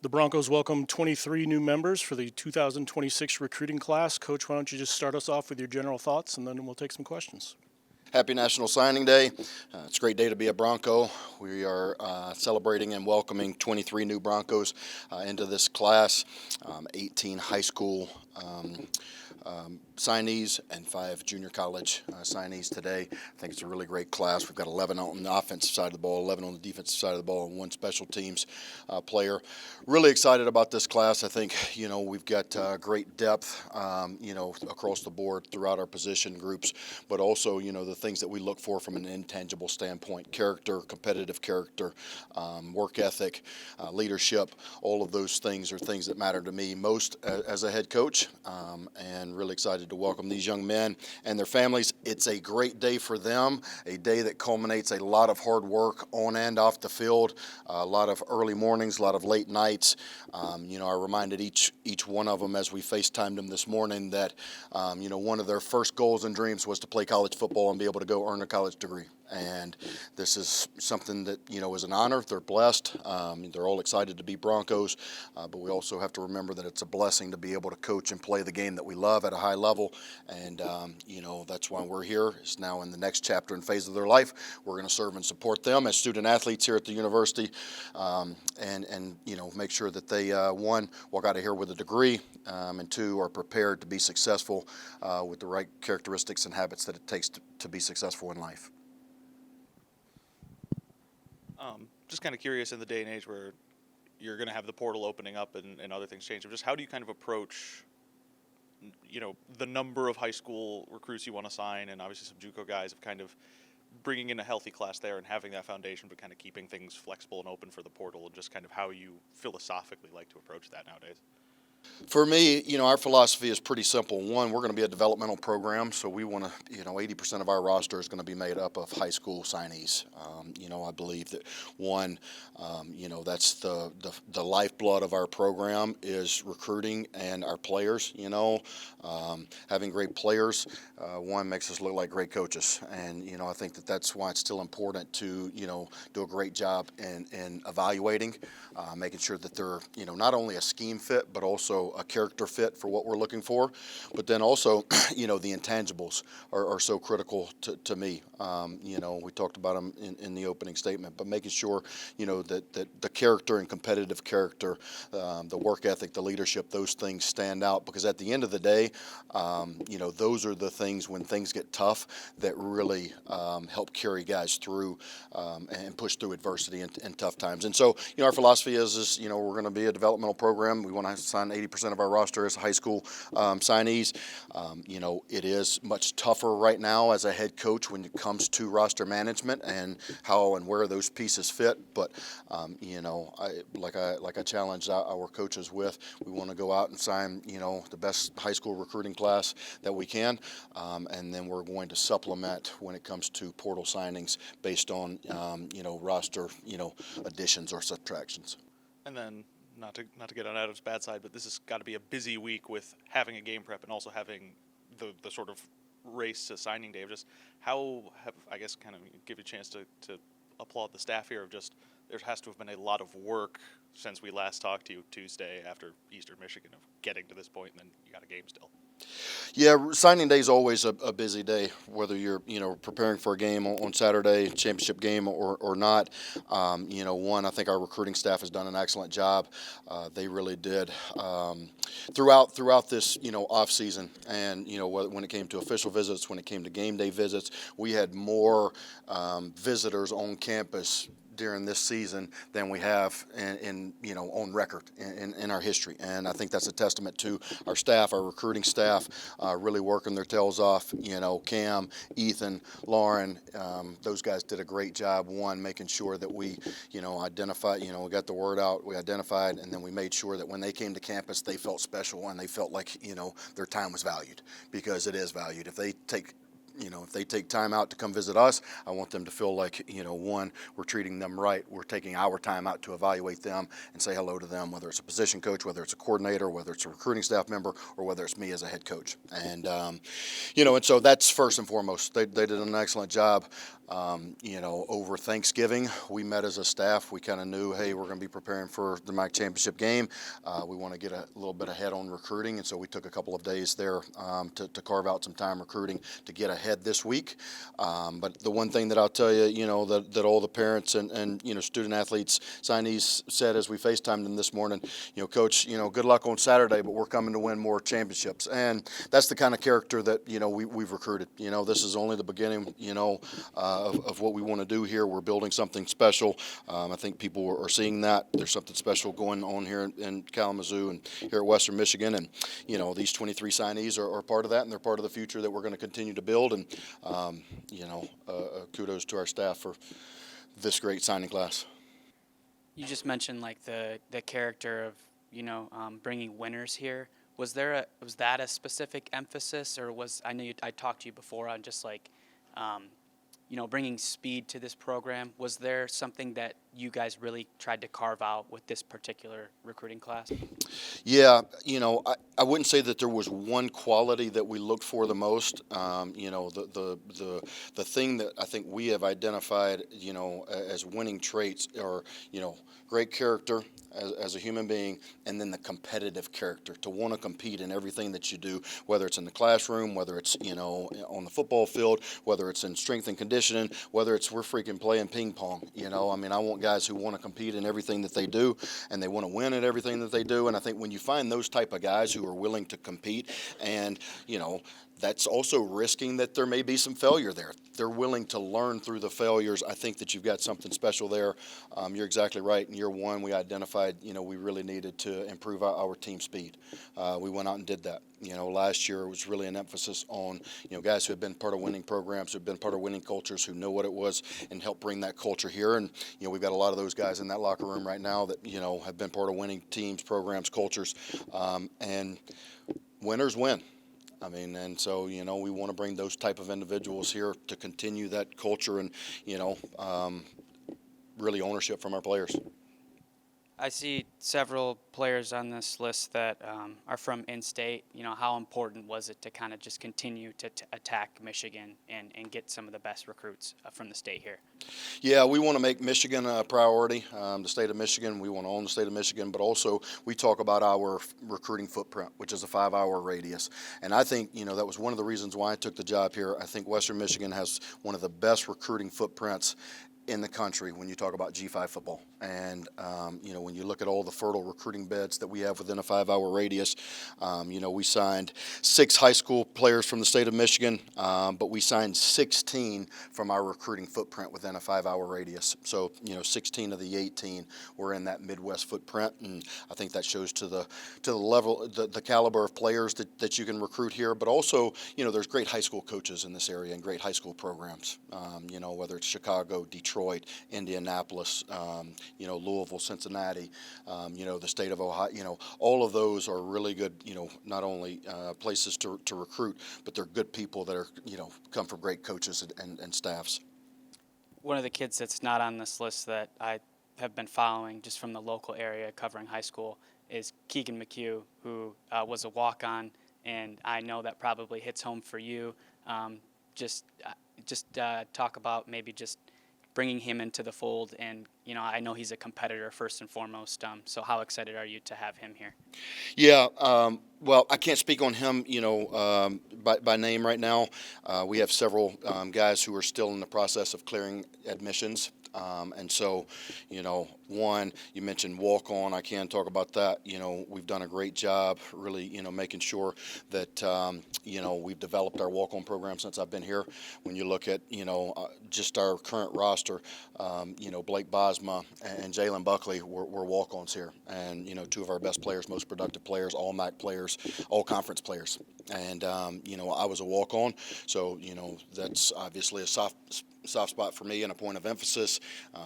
The Broncos welcome 23 new members for the 2026 recruiting class. Coach, why don't you just start us off with your general thoughts, and then we'll take some questions. Happy National Signing Day. It's a great day to be a Bronco. We are celebrating and welcoming 23 new Broncos into this class, 18 high school signees and 5 junior college signees today. I think it's a really great class. We've got 11 on the offensive side of the ball, 11 on the defensive side of the ball, and 1 special teams player. Really excited about this class. I think, we've got great depth, across the board throughout our position groups, but also, the things that we look for from an intangible standpoint: character, competitive character, work ethic, leadership. All of those things are things that matter to me most as a head coach, and really excited to welcome these young men and their families. It's a great day for them, a day that culminates a lot of hard work on and off the field, a lot of early mornings, a lot of late nights. I reminded each one of them as we FaceTimed them this morning that, one of their first goals and dreams was to play college football and be able to go earn a college degree. And this is something that, is an honor. They're blessed. They're all excited to be Broncos, but we also have to remember that it's a blessing to be able to coach and play the game that we love at a high level. And, that's why we're here. It's now in the next chapter and phase of their life. We're going to serve and support them as student athletes here at the university, and make sure that they, 1, walk out of here with a degree, and 2, are prepared to be successful with the right characteristics and habits that it takes to be successful in life. Just kind of curious, in the day and age where you're going to have the portal opening up and other things changing, just how do you kind of approach, the number of high school recruits you want to sign, and obviously some JUCO guys, of kind of bringing in a healthy class there and having that foundation, but kind of keeping things flexible and open for the portal, and just kind of how you philosophically like to approach that nowadays? For me, our philosophy is pretty simple. 1, we're going to be a developmental program, so we want to, 80% of our roster is going to be made up of high school signees. I believe that, 1, that's the lifeblood of our program is recruiting and our players. Having great players, 1, makes us look like great coaches, and I think that's why it's still important to do a great job in evaluating, making sure that they're not only a scheme fit but also a character fit for what we're looking for. But then also, the intangibles are so critical to me. We talked about them in the opening statement, but making sure, that the character and competitive character, the work ethic, the leadership, those things stand out, because at the end of the day, those are the things when things get tough that really help carry guys through and push through adversity and tough times. And so, our philosophy is we're going to be a developmental program. We want to sign 80% of our roster as high school signees. It is much tougher right now as a head coach when it comes to roster management and how and where those pieces fit. But I challenged our coaches with, we want to go out and sign the best high school recruiting class that we can, and then we're going to supplement when it comes to portal signings based on roster additions or subtractions. And then, not to get on Adam's bad side, but this has got to be a busy week with having a game prep and also having the sort of race to signing day. Of just how have, I guess, kind of give you a chance to applaud the staff here, of just there has to have been a lot of work since we last talked to you Tuesday after Eastern Michigan of getting to this point, and then you got a game still. Yeah, signing day is always a busy day, whether you're preparing for a game on Saturday, championship game or not. 1, I think our recruiting staff has done an excellent job. They really did throughout this off season, and when it came to official visits, when it came to game day visits, we had more visitors on campus during this season than we have in on record in our history. And I think that's a testament to our staff, our recruiting staff, really working their tails off. Cam, Ethan, Lauren, those guys did a great job. 1, making sure that we identified, we got the word out, we identified, and then we made sure that when they came to campus, they felt special and they felt like their time was valued, because it is valued. If they take if they take time out to come visit us, I want them to feel like, one, we're treating them right. We're taking our time out to evaluate them and say hello to them, whether it's a position coach, whether it's a coordinator, whether it's a recruiting staff member, or whether it's me as a head coach. And so that's first and foremost. They did an excellent job. Over Thanksgiving, we met as a staff. We kind of knew, hey, we're going to be preparing for the MAC championship game. We want to get a little bit ahead on recruiting, and so we took a couple of days there to carve out some time recruiting to get ahead this week. But the one thing that I'll tell you, that all the parents and student athletes, signees said as we FaceTimed them this morning, Coach, good luck on Saturday, but we're coming to win more championships. And that's the kind of character that, we've recruited. This is only the beginning, of what we want to do here. We're building something special. I think people are seeing that. There's something special going on here in Kalamazoo and here at Western Michigan. And, these 23 signees are part of that, and they're part of the future that we're going to continue to build. And, kudos to our staff for this great signing class. You just mentioned like the character of bringing winners here. Was that a specific emphasis, or I talked to you before on just like bringing speed to this program? Was there something that you guys really tried to carve out with this particular recruiting class? Yeah, I wouldn't say that there was one quality that we looked for the most. The thing that I think we have identified, as winning traits are, great character as a human being, and then the competitive character, to want to compete in everything that you do, whether it's in the classroom, whether it's, on the football field, whether it's in strength and conditioning, whether it's we're freaking playing ping pong. I want guys who want to compete in everything that they do, and they want to win at everything that they do. And I think when you find those type of guys who are willing to compete, and, that's also risking that there may be some failure there. They're willing to learn through the failures. I think that you've got something special there. You're exactly right. In year one, we identified, we really needed to improve our team speed. We went out and did that. Last year was really an emphasis on, guys who have been part of winning programs, who have been part of winning cultures, who know what it was and help bring that culture here. And, we've got a lot of those guys in that locker room right now that, have been part of winning teams, programs, cultures, and winners win. And so, we want to bring those type of individuals here to continue that culture and, really ownership from our players. I see several players on this list that are from in-state. How important was it to kind of just continue to attack Michigan and get some of the best recruits from the state here? Yeah, we want to make Michigan a priority, the state of Michigan. We want to own the state of Michigan, but also we talk about our recruiting footprint, which is a 5-hour radius. And I think, that was one of the reasons why I took the job here. I think Western Michigan has one of the best recruiting footprints in the country when you talk about G5 football. And, when you look at all the fertile recruiting beds that we have within a 5-hour radius, we signed 6 high school players from the state of Michigan, but we signed 16 from our recruiting footprint within a 5-hour radius. So, 16 of the 18 were in that Midwest footprint. And I think that shows to the level, the caliber of players that you can recruit here. But also, there's great high school coaches in this area and great high school programs, whether it's Chicago, Detroit, Indianapolis, Louisville, Cincinnati, the state of Ohio, all of those are really good, not only places to recruit, but they're good people that are, come from great coaches and staffs. One of the kids that's not on this list that I have been following just from the local area covering high school is Keegan McHugh, who was a walk-on, and I know that probably hits home for you. Just talk about maybe just bringing him into the fold, and I know he's a competitor first and foremost. So how excited are you to have him here? Yeah, well, I can't speak on him, by name right now. We have several guys who are still in the process of clearing admissions. And so, one, you mentioned walk-on. I can talk about that. We've done a great job really, making sure that, we've developed our walk-on program since I've been here. When you look at, just our current roster, Blake Bosma and Jalen Buckley were walk-ons here. And, 2 of our best players, most productive players, all MAC players, all conference players. And, I was a walk-on. So, that's obviously a soft spot for me and a point of emphasis.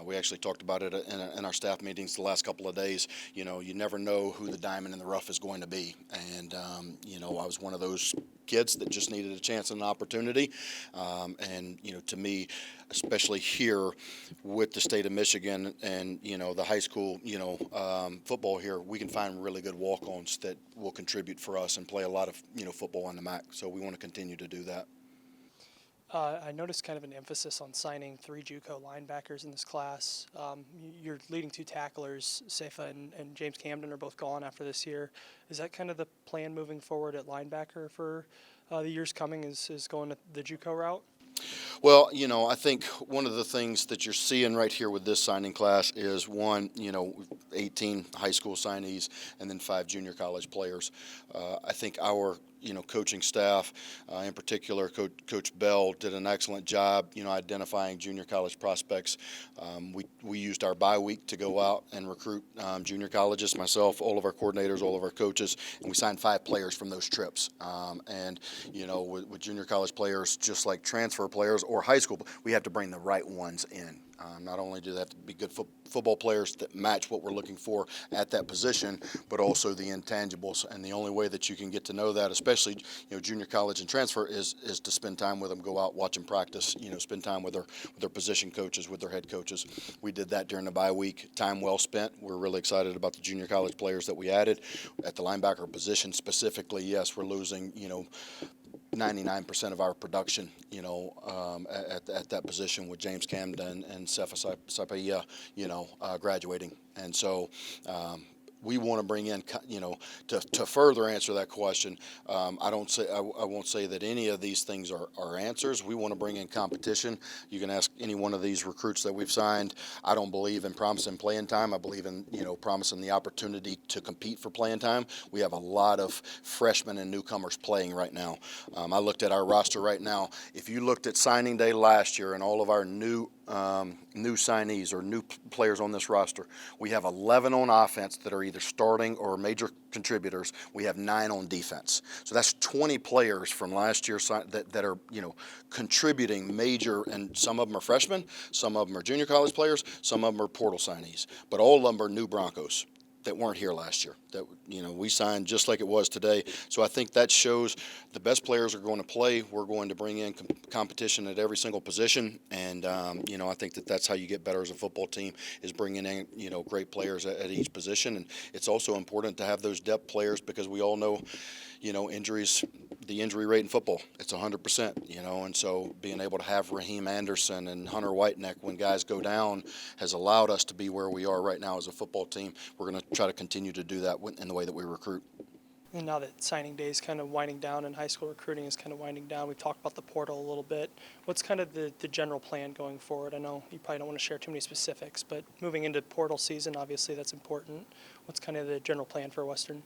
We actually talked about it in our staff meetings the last couple of days. You never know who the diamond in the rough is going to be. And, I was one of those kids that just needed a chance and an opportunity. And, to me, especially here with the state of Michigan and, the high school, football here, we can find really good walk-ons that will contribute for us and play a lot of, football on the MAC. So we want to continue to do that. I noticed kind of an emphasis on signing 3 JUCO linebackers in this class. Your leading 2 tacklers, Sefa and James Camden, are both gone after this year. Is that kind of the plan moving forward at linebacker for the years coming, is going the JUCO route? Well, I think one of the things that you're seeing right here with this signing class is 18 high school signees and then 5 junior college players. I think our coaching staff, in particular, Coach Bell, did an excellent job, identifying junior college prospects. We used our bye week to go out and recruit junior colleges, myself, all of our coordinators, all of our coaches, and we signed 5 players from those trips. With junior college players, just like transfer players or high school, we have to bring the right ones in. Not only do they have to be good football players that match what we're looking for at that position, but also the intangibles. And the only way that you can get to know that, especially junior college and transfer, is to spend time with them, go out, watch them practice. Spend time with their position coaches, with their head coaches. We did that during the bye week. Time well spent. We're really excited about the junior college players that we added at the linebacker position specifically. Yes, we're losing 99% of our production, at that position with James Camden and Sefa Sapaya, graduating. And so we want to bring in, to further answer that question. I won't say that any of these things are answers. We want to bring in competition. You can ask any one of these recruits that we've signed. I don't believe in promising playing time. I believe in, promising the opportunity to compete for playing time. We have a lot of freshmen and newcomers playing right now. I looked at our roster right now. If you looked at signing day last year and all of our new signees or new players on this roster, we have 11 on offense that are either starting or major contributors. We have 9 on defense. So that's 20 players from last year that are, contributing major, and some of them are freshmen, some of them are junior college players, some of them are portal signees, but all of them are new Broncos that weren't here last year, that we signed just like it was today. So I think that shows the best players are going to play. We're going to bring in competition at every single position, and I think that's how you get better as a football team, is bringing in great players at each position. And it's also important to have those depth players, because we all know injuries, the injury rate in football, it's 100%, and so being able to have Raheem Anderson and Hunter Whiteneck when guys go down has allowed us to be where we are right now as a football team. We're going to try to continue to do that in the way that we recruit. And now that signing day is kind of winding down and high school recruiting is kind of winding down, we've talked about the portal a little bit. What's kind of the general plan going forward? I know you probably don't want to share too many specifics, but moving into portal season, obviously that's important. What's kind of the general plan for Western?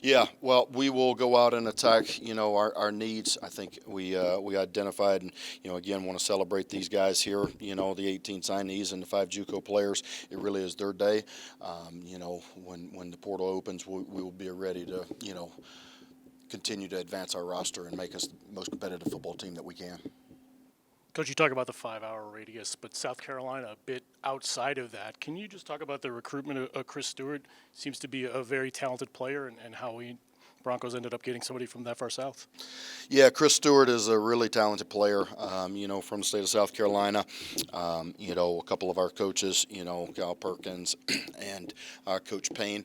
Yeah, well, we will go out and attack, our needs. I think we identified, and, again, want to celebrate these guys here, the 18 signees and the 5 JUCO players. It really is their day. When the portal opens, we will be ready to, continue to advance our roster and make us the most competitive football team that we can. Coach, you talk about the 5-hour radius, but South Carolina a bit outside of that. Can you just talk about the recruitment of Chris Stewart? Seems to be a very talented player, and how Broncos ended up getting somebody from that far south. Yeah, Chris Stewart is a really talented player, from the state of South Carolina. A couple of our coaches, Gal Perkins and Coach Payne,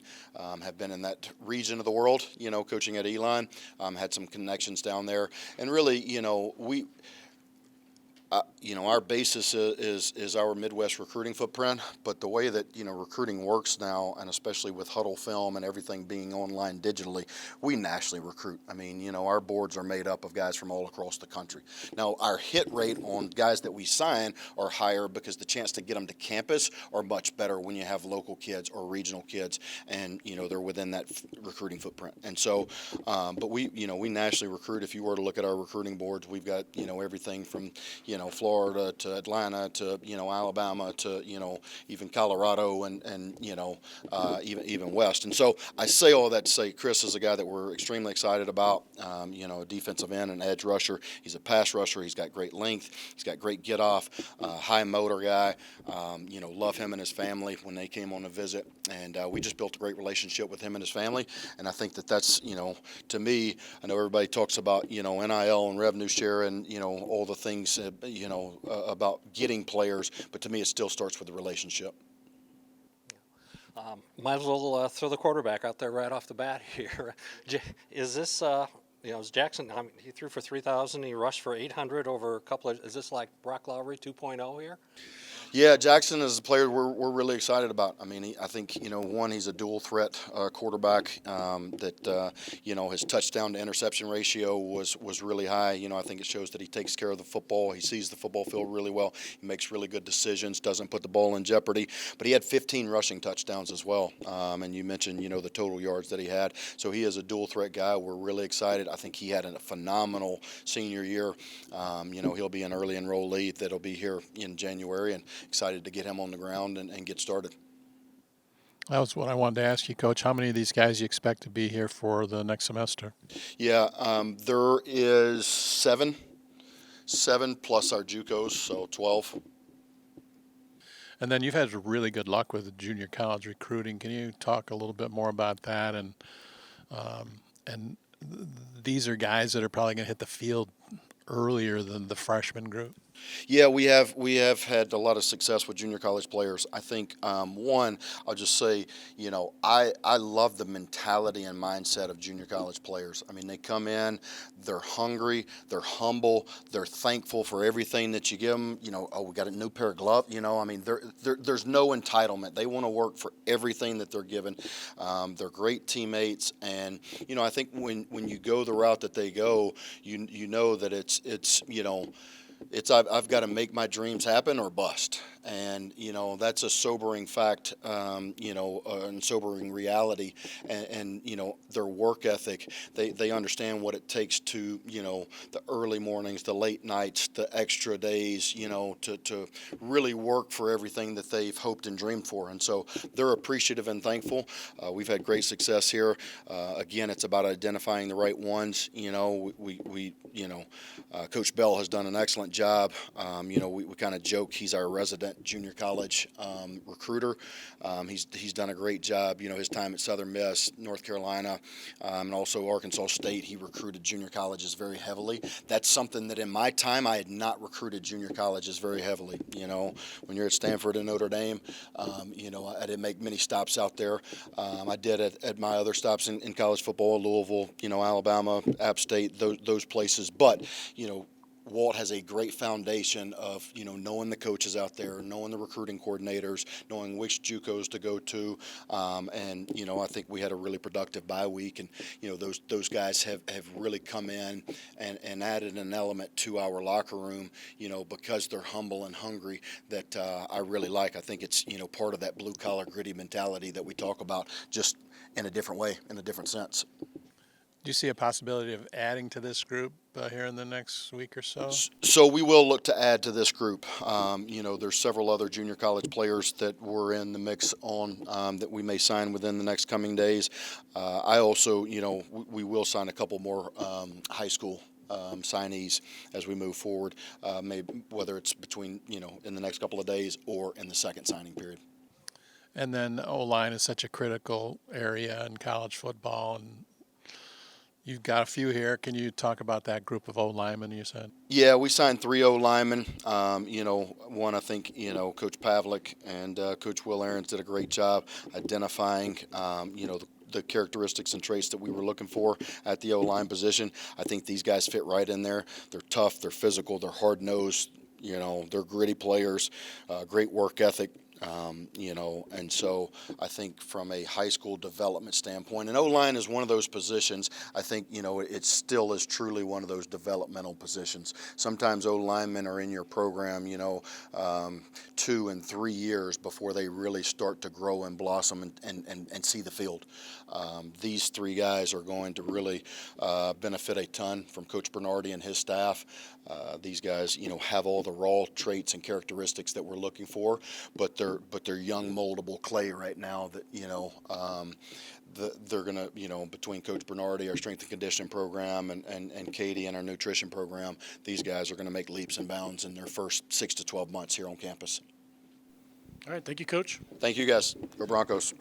have been in that region of the world, coaching at Elon, had some connections down there. And really, our basis is our Midwest recruiting footprint, but the way that, recruiting works now, and especially with Huddle Film and everything being online digitally, we nationally recruit. I mean, our boards are made up of guys from all across the country. Now, our hit rate on guys that we sign are higher because the chance to get them to campus are much better when you have local kids or regional kids, and, they're within that recruiting footprint. And so, but we nationally recruit. If you were to look at our recruiting boards, we've got, everything from, Florida to Atlanta to, Alabama to, even Colorado and even West. And so I say all that to say Chris is a guy that we're extremely excited about, defensive end and edge rusher. He's a pass rusher. He's got great length. He's got great get off, high motor guy. Love him and his family when they came on a visit. And we just built a great relationship with him and his family. And I think that's, to me, I know everybody talks about, NIL and revenue share and, all the things, about getting players. But to me, it still starts with the relationship. Might as well throw the quarterback out there right off the bat here. Is this, is Jackson, he threw for 3,000, he rushed for 800 over a couple of, is this like Brock Lowry 2.0 here? Yeah, Jackson is a player we're really excited about. I mean, I think, one, he's a dual threat quarterback that, his touchdown to interception ratio was really high. I think it shows that he takes care of the football. He sees the football field really well. He makes really good decisions, doesn't put the ball in jeopardy. But he had 15 rushing touchdowns as well. And you mentioned, the total yards that he had. So he is a dual threat guy. We're really excited. I think he had a phenomenal senior year. He'll be an early enrollee that'll be here in January, and excited to get him on the ground and get started. That was what I wanted to ask you, Coach. How many of these guys you expect to be here for the next semester? Yeah, there is seven plus our JUCOs, so 12. And then you've had really good luck with junior college recruiting. Can you talk a little bit more about that? And these are guys that are probably going to hit the field earlier than the freshman group. Yeah, we have had a lot of success with junior college players. I think one, I'll just say, I love the mentality and mindset of junior college players. I mean, they come in, they're hungry, they're humble, they're thankful for everything that you give them. We got a new pair of gloves. There's no entitlement. They want to work for everything that they're given. They're great teammates, and I think when you go the route that they go, you know that it's I've got to make my dreams happen or bust. And, that's a sobering fact, and sobering reality. And their work ethic, they understand what it takes to, the early mornings, the late nights, the extra days, to really work for everything that they've hoped and dreamed for. And so they're appreciative and thankful. We've had great success here. Again, it's about identifying the right ones. Coach Bell has done an excellent job. We kind of joke he's our resident junior college recruiter. He's done a great job. His time at Southern Miss, North Carolina, and also Arkansas State, he recruited junior colleges very heavily. That's something that in my time I had not recruited junior colleges very heavily. When you're at Stanford and Notre Dame, I didn't make many stops out there. I did at my other stops in college football, Louisville, Alabama, App State, those places. But, Walt has a great foundation of, knowing the coaches out there, knowing the recruiting coordinators, knowing which JUCOs to go to. And, I think we had a really productive bye week. And, those guys have really come in and added an element to our locker room, because they're humble and hungry that I really like. I think it's, part of that blue-collar, gritty mentality that we talk about, just in a different way, in a different sense. Do you see a possibility of adding to this group here in the next week or so? So we will look to add to this group. There's several other junior college players that we're in the mix on that we may sign within the next coming days. I also, we will sign a couple more high school signees as we move forward, maybe whether it's between, in the next couple of days or in the second signing period. And then O-line is such a critical area in college football, and you've got a few here. Can you talk about that group of O-linemen you said? Yeah, we signed 3 O-linemen. One, I think, Coach Pavlik and Coach Will Aarons did a great job identifying, the characteristics and traits that we were looking for at the O-line position. I think these guys fit right in there. They're tough, they're physical, they're hard-nosed, they're gritty players, great work ethic. And so I think from a high school development standpoint, and O-line is one of those positions, I think, it still is truly one of those developmental positions. Sometimes O-linemen are in your program, 2 and 3 years before they really start to grow and blossom and see the field. These 3 guys are going to really benefit a ton from Coach Bernardi and his staff. These guys, have all the raw traits and characteristics that we're looking for, but they're young moldable clay right now that they're gonna, between Coach Bernardi, our strength and conditioning program, and Katie and our nutrition program, these guys are going to make leaps and bounds in their first 6 to 12 months here on campus. All right, thank you, Coach. Thank you, guys. Go Broncos.